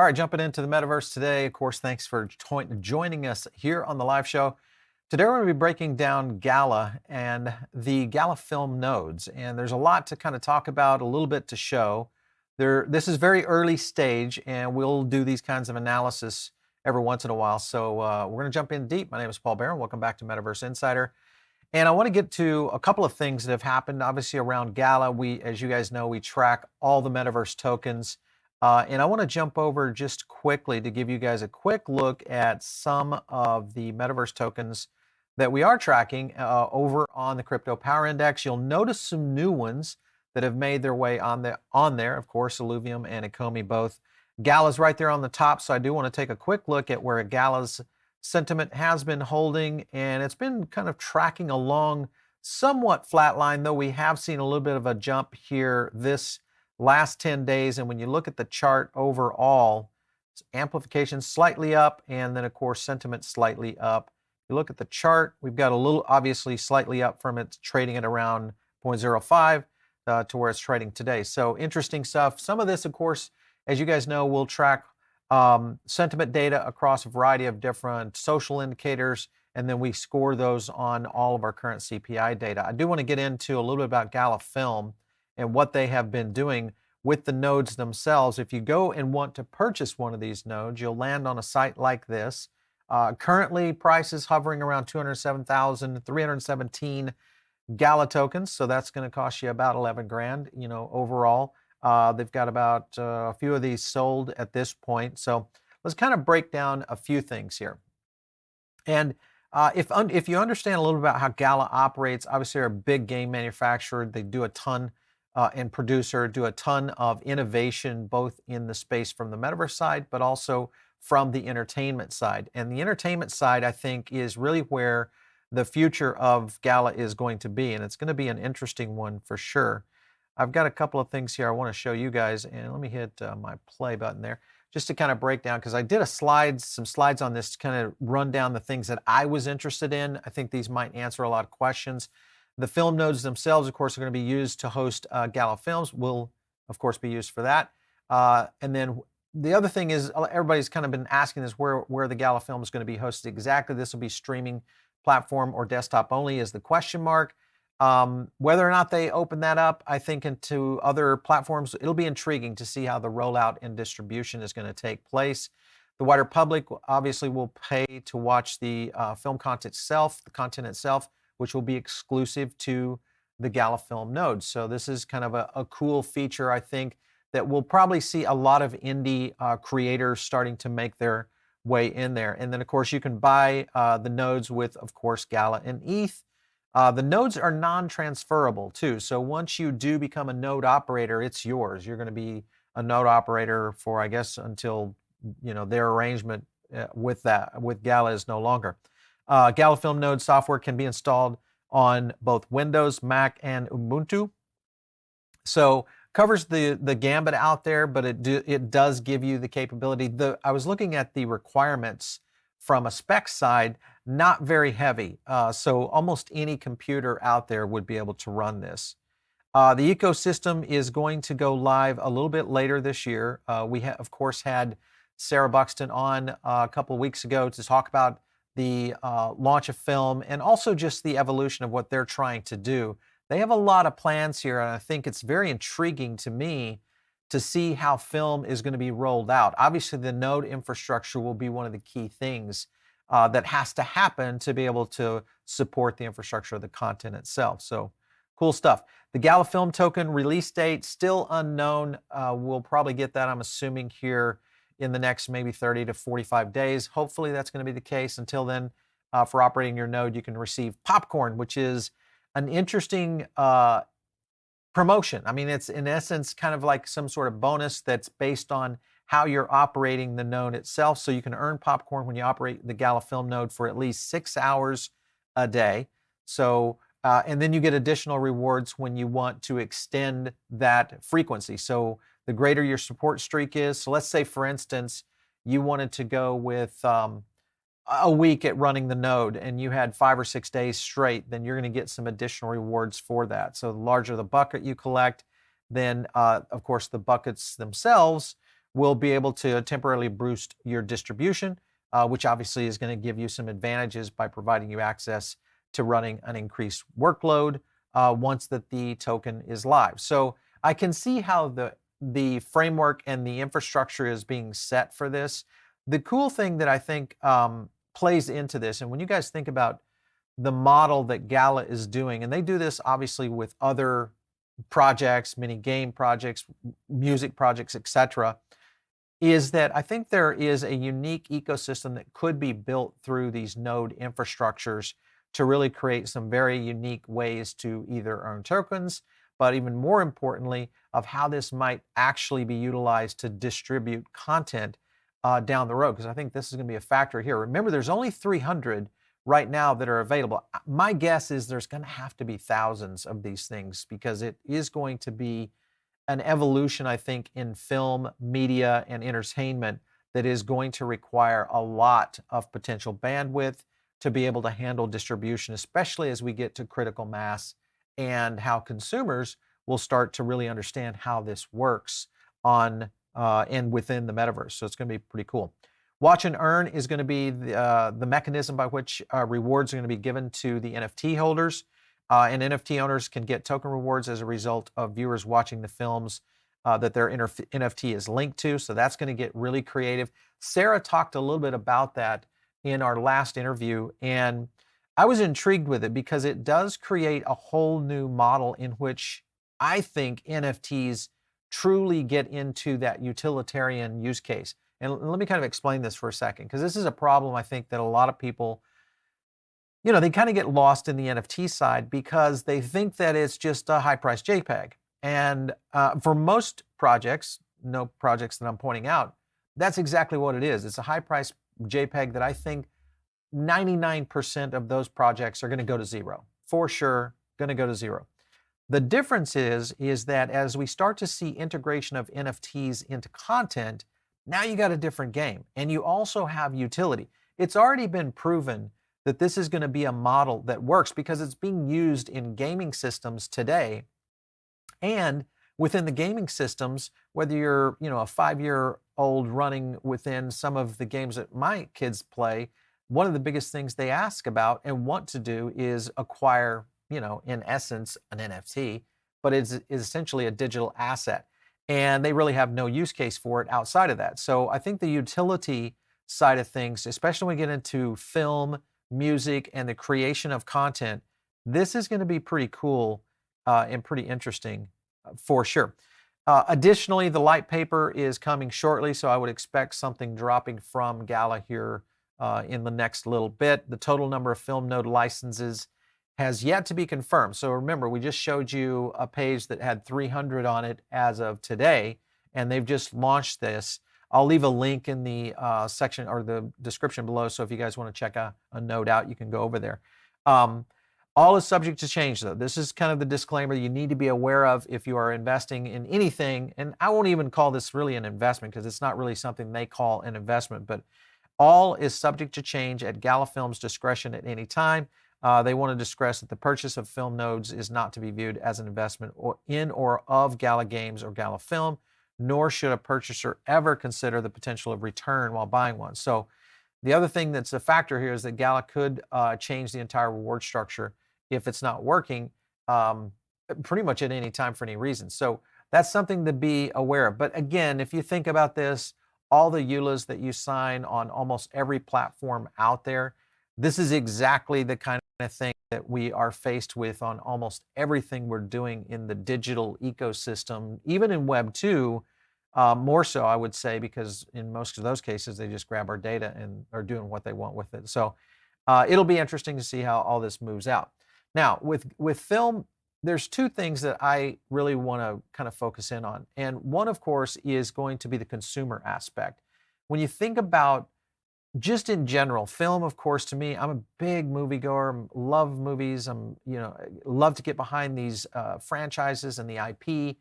All right, jumping into the metaverse today. Of course, thanks for joining us here on the live show. Today, we're going to be breaking down Gala and the Gala film nodes. And there's a lot to kind of talk about, a little bit to show. This is very early stage, and we'll do these kinds of analysis every once in a while. So we're going to jump in deep. My name is Paul Barron. Welcome back to Metaverse Insider. And I want to get to a couple of things that have happened. Obviously, around Gala, as you guys know, we track all the metaverse tokens. And I want to jump over just quickly to give you guys a quick look at some of the metaverse tokens that we are tracking over on the Crypto Power Index. You'll notice some new ones that have made their way on there. Of course, Illuvium and Ecomi both. Gala's right there on the top, so I do want to take a quick look at where Gala's sentiment has been holding, and it's been kind of tracking along somewhat flatline, though we have seen a little bit of a jump here this last 10 days. And when you look at the chart overall, amplification slightly up, and then of course sentiment slightly up. You look at the chart, we've got a little, obviously slightly up from it, trading at around 0.05 to where it's trading today. So interesting stuff. Some of this, of course, as you guys know, we'll track sentiment data across a variety of different social indicators, and then we score those on all of our current CPI data. I do want to get into a little bit about Gala Film and what they have been doing with the nodes themselves. If you go and want to purchase one of these nodes, you'll land on a site like this. Currently, prices hovering around 207,317 Gala tokens, so that's going to cost you about 11 grand, overall. They've got about a few of these sold at this point. So let's kind of break down a few things here. And if you understand a little bit about how Gala operates, obviously they're a big game manufacturer. They do a ton and producer, do a ton of innovation, both in the space from the metaverse side, but also from the entertainment side. And the entertainment side, I think, is really where the future of Gala is going to be. And it's going to be an interesting one for sure. I've got a couple of things here I want to show you guys, and let me hit my play button there just to kind of break down, because I did some slides on this to kind of run down the things that I was interested in. I think these might answer a lot of questions. The film nodes themselves, of course, are going to be used to host Gala films, will, of course, be used for that. And then the other thing is, everybody's kind of been asking this, where the Gala film is going to be hosted exactly. This will be streaming platform or desktop only is the question mark. Whether or not they open that up, I think, into other platforms, it'll be intriguing to see how the rollout and distribution is going to take place. The wider public obviously will pay to watch the film content itself, which will be exclusive to the Gala film node. So this is kind of a cool feature, I think, that we'll probably see a lot of indie creators starting to make their way in there. And then, of course, you can buy the nodes with, of course, Gala and ETH. The nodes are non-transferable too. So once you do become a node operator, it's yours. You're going to be a node operator for, I guess, until their arrangement with Gala is no longer. Gala Film Node software can be installed on both Windows, Mac, and Ubuntu. So covers the gambit out there, but it does give you the capability. I was looking at the requirements from a spec side, not very heavy. So almost any computer out there would be able to run this. The ecosystem is going to go live a little bit later this year. We of course, had Sarah Buxton on a couple of weeks ago to talk about the launch of film and also just the evolution of what they're trying to do. They have a lot of plans here, and I think it's very intriguing to me to see how film is going to be rolled out. Obviously, the node infrastructure will be one of the key things that has to happen to be able to support the infrastructure of the content itself. So cool stuff. The Gala Film token release date, still unknown. We'll probably get that, I'm assuming, here in the next maybe 30 to 45 days. Hopefully that's going to be the case. Until then, for operating your node, you can receive popcorn, which is an interesting promotion. I mean, it's in essence kind of like some sort of bonus that's based on how you're operating the node itself. So you can earn popcorn when you operate the Gala Film node for at least 6 hours a day. So, and then you get additional rewards when you want to extend that frequency. So the greater your support streak is. So let's say, for instance, you wanted to go with a week at running the node and you had 5 or 6 days straight, then you're going to get some additional rewards for that. So the larger the bucket you collect, then of course the buckets themselves will be able to temporarily boost your distribution, which obviously is going to give you some advantages by providing you access to running an increased workload once that the token is live. So I can see how the framework and the infrastructure is being set for this. The cool thing that I think plays into this, and when you guys think about the model that Gala is doing, and they do this obviously with other projects, mini game projects, music projects, etc., is that I think there is a unique ecosystem that could be built through these node infrastructures to really create some very unique ways to either earn tokens, but even more importantly, of how this might actually be utilized to distribute content down the road, because I think this is going to be a factor here. Remember, there's only 300 right now that are available. My guess is there's going to have to be thousands of these things, because it is going to be an evolution, I think, in film, media, and entertainment that is going to require a lot of potential bandwidth to be able to handle distribution, especially as we get to critical mass and how consumers will start to really understand how this works on and within the metaverse. So it's going to be pretty cool. Watch and Earn is going to be the mechanism by which rewards are going to be given to the NFT holders. And NFT owners can get token rewards as a result of viewers watching the films that their NFT is linked to. So that's going to get really creative. Sarah talked a little bit about that in our last interview, and I was intrigued with it because it does create a whole new model in which I think NFTs truly get into that utilitarian use case. And let me kind of explain this for a second, because this is a problem I think that a lot of people, they kind of get lost in the NFT side because they think that it's just a high-priced JPEG. And for most projects, no projects that I'm pointing out, that's exactly what it is. It's a high-priced JPEG that I think 99% of those projects are going to go to zero. For sure, going to go to zero. The difference is that as we start to see integration of NFTs into content, now you got a different game. And you also have utility. It's already been proven that this is going to be a model that works because it's being used in gaming systems today. And within the gaming systems, whether you're, a 5-year-old running within some of the games that my kids play, one of the biggest things they ask about and want to do is acquire, in essence, an NFT, but it's essentially a digital asset. And they really have no use case for it outside of that. So I think the utility side of things, especially when we get into film, music, and the creation of content, this is going to be pretty cool and pretty interesting for sure. Additionally, the light paper is coming shortly, so I would expect something dropping from Gala here in the next little bit. The total number of film node licenses has yet to be confirmed. So remember, we just showed you a page that had 300 on it as of today, and they've just launched this. I'll leave a link in the section or the description below, so if you guys want to check a node out, you can go over there. All is subject to change, though. This is kind of the disclaimer you need to be aware of if you are investing in anything, and I won't even call this really an investment because it's not really something they call an investment, but all is subject to change at Gala Film's discretion at any time. They want to stress that the purchase of film nodes is not to be viewed as an investment in or of Gala Games or Gala Film, nor should a purchaser ever consider the potential of return while buying one. So the other thing that's a factor here is that Gala could change the entire reward structure if it's not working pretty much at any time for any reason. So that's something to be aware of. But again, if you think about this, all the EULAs that you sign on almost every platform out there, this is exactly the kind of thing that we are faced with on almost everything we're doing in the digital ecosystem, even in Web 2, more so, I would say, because in most of those cases, they just grab our data and are doing what they want with it. So it'll be interesting to see how all this moves out. Now, with film, there's two things that I really want to kind of focus in on. And one, of course, is going to be the consumer aspect. When you think about just in general, film, of course, to me, I'm a big moviegoer, love movies. Love to get behind these franchises and the IP.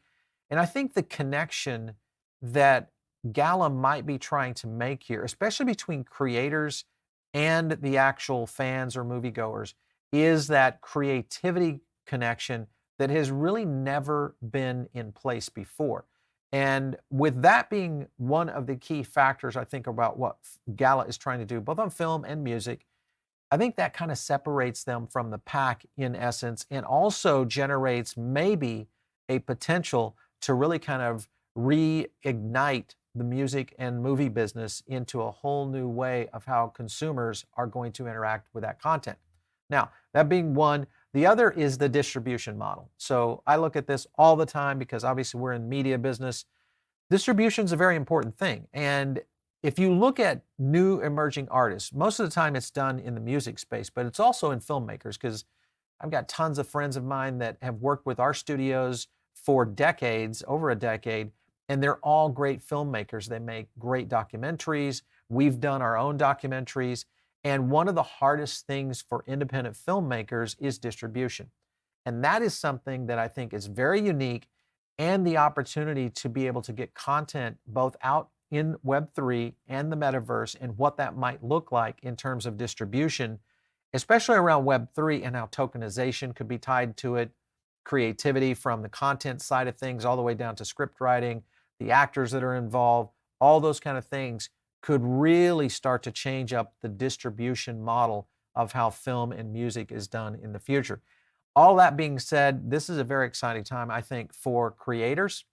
And I think the connection that Gala might be trying to make here, especially between creators and the actual fans or moviegoers, is that creativity connection that has really never been in place before. And with that being one of the key factors, I think, about what Gala is trying to do, both on film and music, I think that kind of separates them from the pack in essence, and also generates maybe a potential to really kind of reignite the music and movie business into a whole new way of how consumers are going to interact with that content. Now, that being one, the other is the distribution model. So I look at this all the time because obviously we're in media business. Distribution is a very important thing. And if you look at new emerging artists, most of the time it's done in the music space, but it's also in filmmakers, because I've got tons of friends of mine that have worked with our studios for decades, over a decade, and they're all great filmmakers. They make great documentaries. We've done our own documentaries. And one of the hardest things for independent filmmakers is distribution. And that is something that I think is very unique, and the opportunity to be able to get content both out in Web3 and the metaverse, and what that might look like in terms of distribution, especially around Web3 and how tokenization could be tied to it, creativity from the content side of things all the way down to script writing, the actors that are involved, all those kind of things could really start to change up the distribution model of how film and music is done in the future. All that being said, this is a very exciting time, I think, for creators.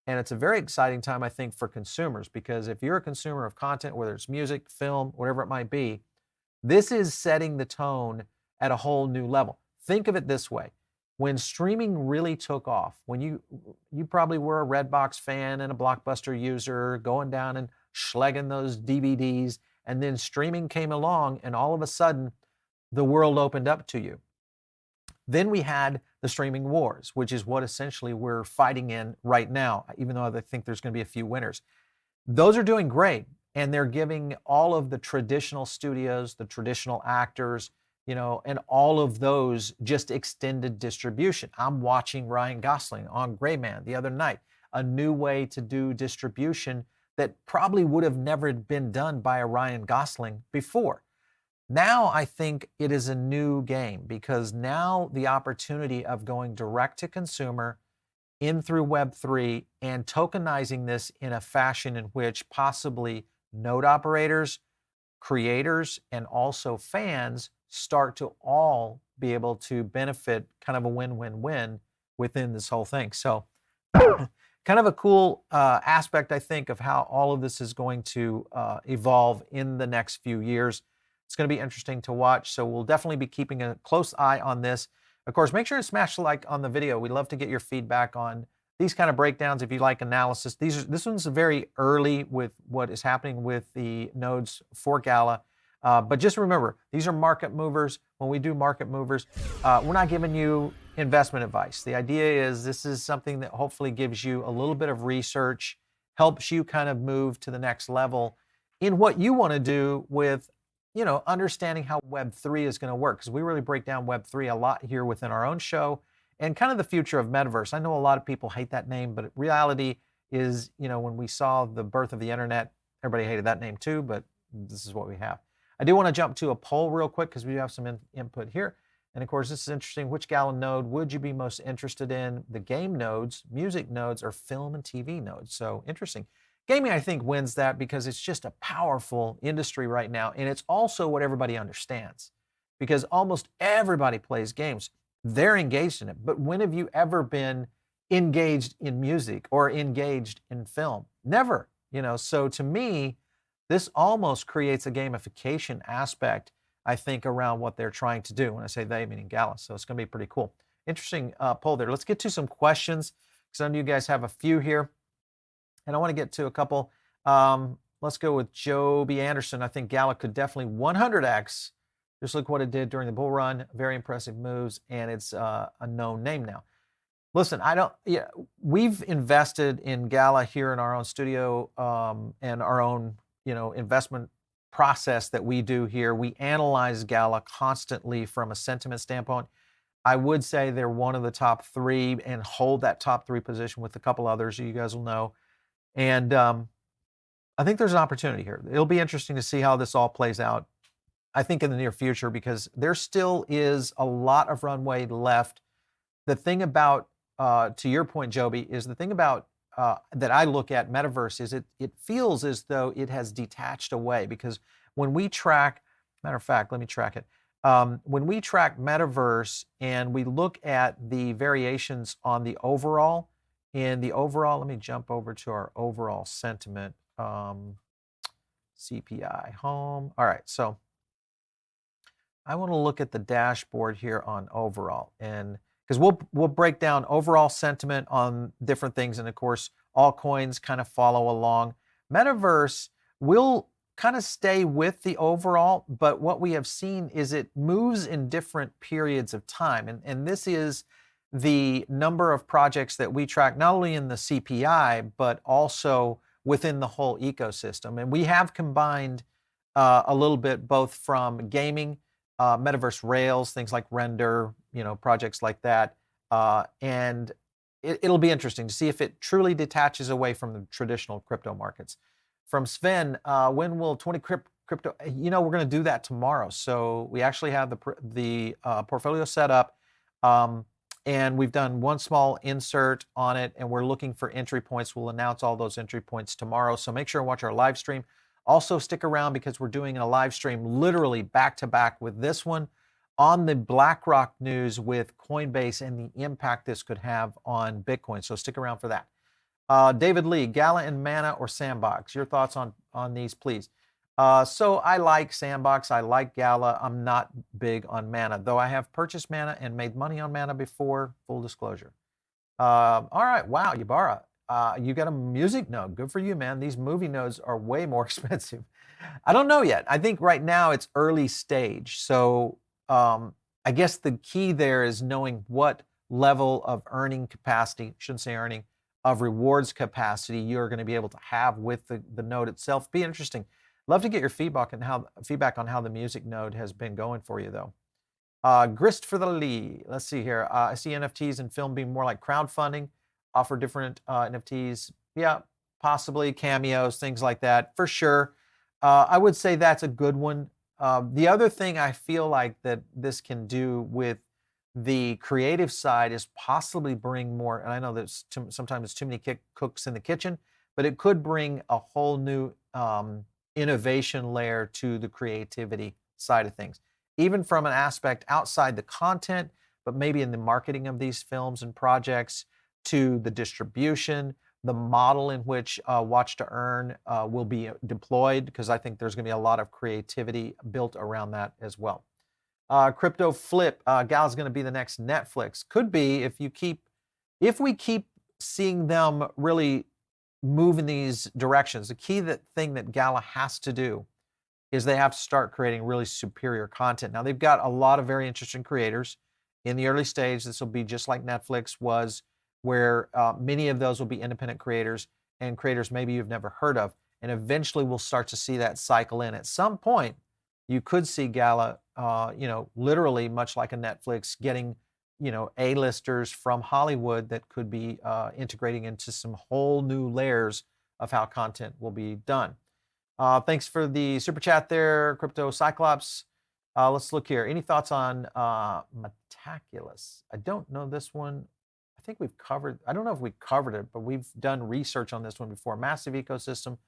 And it's a very exciting time, I think, for consumers, because if you're a consumer of content, whether it's music, film, whatever it might be, this is setting the tone at a whole new level. Think of it this way. When streaming really took off, when you probably were a Redbox fan and a Blockbuster user, going down and schlegging those DVDs, and then streaming came along, and all of a sudden, the world opened up to you. Then we had the streaming wars, which is what essentially we're fighting in right now, even though I think there's going to be a few winners. Those are doing great, and they're giving all of the traditional studios, the traditional actors, and all of those just extended distribution. I'm watching Ryan Gosling on Gray Man the other night, a new way to do distribution that probably would have never been done by a Ryan Gosling before. Now I think it is a new game, because now the opportunity of going direct to consumer in through Web3 and tokenizing this in a fashion in which possibly node operators, creators, and also fans start to all be able to benefit, kind of a win-win-win within this whole thing. So kind of a cool aspect, I think, of how all of this is going to evolve in the next few years. It's going to be interesting to watch, so we'll definitely be keeping a close eye on this. Of course, make sure to smash the like on the video. We'd love to get your feedback on these kind of breakdowns if you like analysis. This one's very early with what is happening with the nodes for Gala. But just remember, these are market movers. When we do market movers, we're not giving you investment advice. The idea is this is something that hopefully gives you a little bit of research, helps you kind of move to the next level in what you want to do with understanding how Web3 is going to work, because we really break down Web3 a lot here within our own show, and kind of the future of metaverse. I know a lot of people hate that name, but reality is, when we saw the birth of the internet, everybody hated that name too, but this is what we have. I do want to jump to a poll real quick, because we do have some input here. And of course, this is interesting. Which Gala node would you be most interested in? The game nodes, music nodes, or film and TV nodes? So interesting. Gaming, I think, wins that because it's just a powerful industry right now, and it's also what everybody understands, because almost everybody plays games. They're engaged in it. But when have you ever been engaged in music or engaged in film? Never. So to me, this almost creates a gamification aspect, I think, around what they're trying to do. When I say they, meaning Gala. So it's going to be pretty cool. Interesting poll there. Let's get to some questions, because I know you guys have a few here. And I want to get to a couple. Let's go with Joe B. Anderson. I think Gala could definitely 100x. Just look what it did during the bull run. Very impressive moves, and it's a known name now. Listen, we've invested in Gala here in our own studio and our own, investment process that we do here. We analyze Gala constantly from a sentiment standpoint. I would say they're one of the top three and hold that top three position with a couple others you guys will know. And I think there's an opportunity here. It'll be interesting to see how this all plays out, I think, in the near future, because there still is a lot of runway left. The thing about, to your point, Joby, is the thing about that I look at metaverse is it feels as though it has detached away, because when we track, matter of fact, let me track it. When we track metaverse and we look at the variations on the overall, let me jump over to our overall sentiment. CPI home. All right, so I want to look at the dashboard here on overall, and because we'll break down overall sentiment on different things, and of course all coins kind of follow along. Metaverse will kind of stay with the overall, but what we have seen is it moves in different periods of time, and this is the number of projects that we track, not only in the CPI but also within the whole ecosystem. And we have combined a little bit both from gaming, metaverse rails, things like render, projects like that. And it'll be interesting to see if it truly detaches away from the traditional crypto markets. From Sven, when will 20 crypto? We're going to do that tomorrow. So we actually have the portfolio set up. And we've done one small insert on it, and we're looking for entry points. We'll announce all those entry points tomorrow. So make sure and watch our live stream. Also stick around, because we're doing a live stream literally back to back with this one on the BlackRock news with Coinbase and the impact this could have on Bitcoin. So stick around for that. David Lee, Gala and Mana or Sandbox? Your thoughts on these, please. So I like Sandbox, I like Gala. I'm not big on Mana, though I have purchased Mana and made money on Mana before, full disclosure. All right, wow, Ybarra, you got a music node. Good for you, man. These movie nodes are way more expensive. I don't know yet. I think right now it's early stage. So I guess the key there is knowing what level of earning capacity, shouldn't say earning, of rewards capacity you're going to be able to have with the node itself. Be interesting. Love to get your feedback on how the music node has been going for you, though. Grist for the Lee. Let's see here. I see NFTs and film being more like crowdfunding, offer different NFTs. Yeah, possibly cameos, things like that, for sure. I would say that's a good one. The other thing I feel like that this can do with the creative side is possibly bring more, and I know there's sometimes too many cooks in the kitchen, but it could bring a whole new innovation layer to the creativity side of things, even from an aspect outside the content, but maybe in the marketing of these films and projects, to the distribution, the model in which Watch to Earn will be deployed, because I think there's going to be a lot of creativity built around that as well. Crypto Flip, Gala's going to be the next Netflix. Could be, if we keep seeing them really move in these directions. The key thing that Gala has to do is they have to start creating really superior content. Now, they've got a lot of very interesting creators. In the early stage, this will be just like Netflix was, where many of those will be independent creators and creators maybe you've never heard of. And eventually we'll start to see that cycle in. At some point, you could see Gala, literally much like a Netflix, getting A-listers from Hollywood that could be integrating into some whole new layers of how content will be done. Thanks for the super chat there, Crypto Cyclops. Let's look here. Any thoughts on Metaculus? I don't know this one. I think we've covered, I don't know if we covered it, but we've done research on this one before. Massive ecosystem,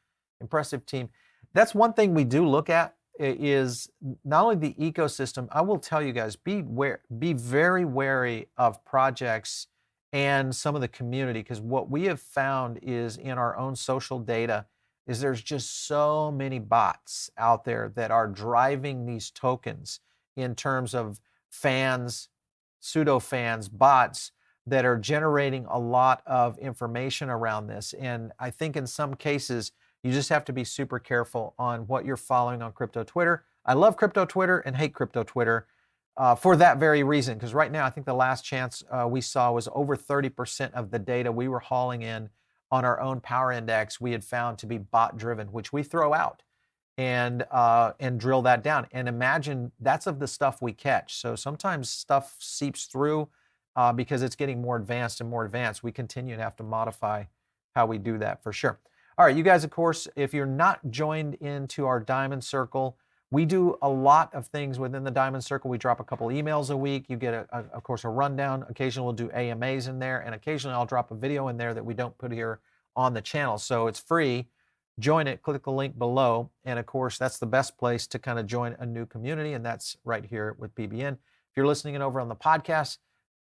impressive team. That's one thing we do look at, is not only the ecosystem. I will tell you guys, be very wary of projects and some of the community, because what we have found is in our own social data is there's just so many bots out there that are driving these tokens in terms of fans, pseudo fans, bots that are generating a lot of information around this. And I think in some cases, you just have to be super careful on what you're following on crypto Twitter. I love crypto Twitter and hate crypto Twitter for that very reason, because right now I think the last chance we saw was over 30% of the data we were hauling in on our own power index we had found to be bot driven, which we throw out and drill that down. And imagine that's of the stuff we catch. So sometimes stuff seeps through because it's getting more advanced and more advanced. We continue to have to modify how we do that for sure. All right, you guys, of course, if you're not joined into our Diamond Circle, we do a lot of things within the Diamond Circle. We drop a couple emails a week. You get, of course, a rundown. Occasionally we'll do AMAs in there, and occasionally I'll drop a video in there that we don't put here on the channel. So it's free. Join it, click the link below. And of course, that's the best place to kind of join a new community. And that's right here with PBN. If you're listening it over on the podcast,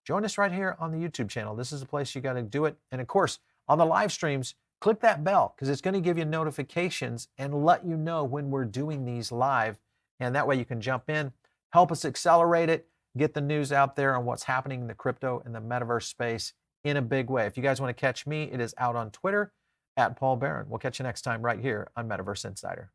join us right here on the YouTube channel. This is the place you got to do it. And of course, on the live streams, click that bell because it's going to give you notifications and let you know when we're doing these live. And that way you can jump in, help us accelerate it, get the news out there on what's happening in the crypto and the metaverse space in a big way. If you guys want to catch me, it is out on Twitter at Paul Barron. We'll catch you next time right here on Metaverse Insider.